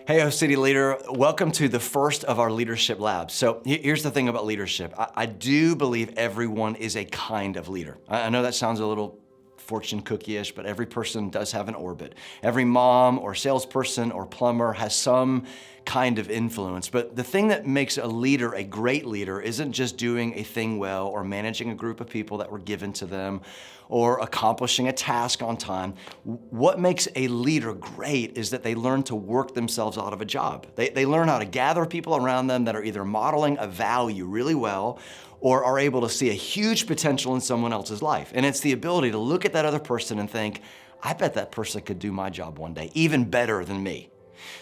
Hey, O City Leader, welcome to the first of our leadership labs. So here's the thing about leadership. I do believe everyone is a kind of leader. I know that sounds a little fortune cookie-ish, but every person does have an orbit. Every mom or salesperson or plumber has some kind of influence. But the thing that makes a leader a great leader isn't just doing a thing well or managing a group of people that were given to them or accomplishing a task on time. What makes a leader great is that they learn to work themselves out of a job. They learn how to gather people around them that are either modeling a value really well or are able to see a huge potential in someone else's life. And it's the ability to look at that other person and think, I bet that person could do my job one day, even better than me.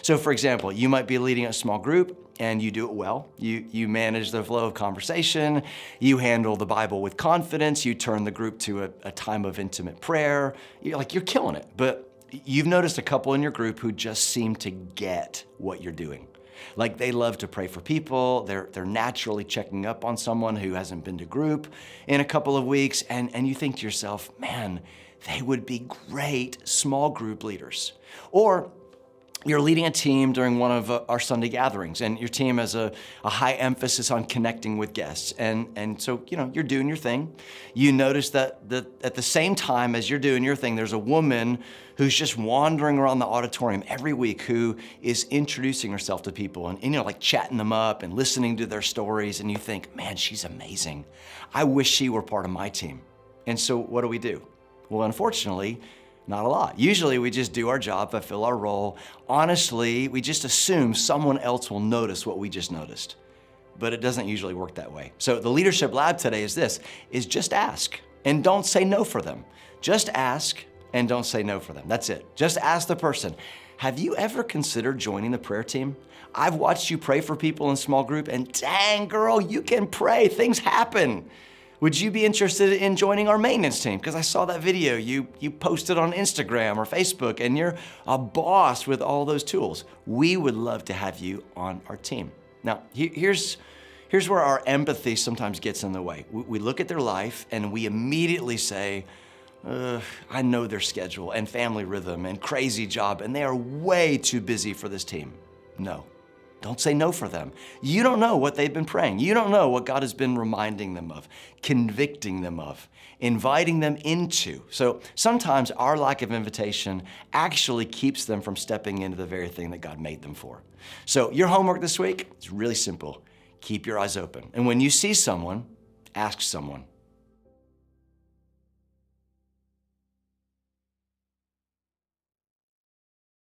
So for example, you might be leading a small group and you do it well. You manage the flow of conversation, you handle the Bible with confidence, you turn the group to a time of intimate prayer. You're killing it. But you've noticed a couple in your group who just seem to get what you're doing. Like they love to pray for people, they're naturally checking up on someone who hasn't been to group in a couple of weeks, and you think to yourself, man, they would be great small group leaders. Or you're leading a team during one of our Sunday gatherings, and your team has a high emphasis on connecting with guests. And so, you're doing your thing. You notice that at the same time as you're doing your thing, there's a woman who's just wandering around the auditorium every week who is introducing herself to people and like chatting them up and listening to their stories. And you think, man, she's amazing. I wish she were part of my team. And so what do? Well, unfortunately, not a lot. Usually we just do our job, fulfill our role. Honestly, we just assume someone else will notice what we just noticed. But it doesn't usually work that way. So the leadership lab today is just ask and don't say no for them. Just ask and don't say no for them. That's it. Just ask the person, have you ever considered joining the prayer team? I've watched you pray for people in small group and dang girl, you can pray, things happen. Would you be interested in joining our maintenance team? Because I saw that video you posted on Instagram or Facebook and you're a boss with all those tools. We would love to have you on our team. Now, here's where our empathy sometimes gets in the way. We look at their life and we immediately say, I know their schedule and family rhythm and crazy job and they are way too busy for this team. No. Don't say no for them. You don't know what they've been praying. You don't know what God has been reminding them of, convicting them of, inviting them into. So sometimes our lack of invitation actually keeps them from stepping into the very thing that God made them for. So your homework this week is really simple. Keep your eyes open. And when you see someone, ask someone.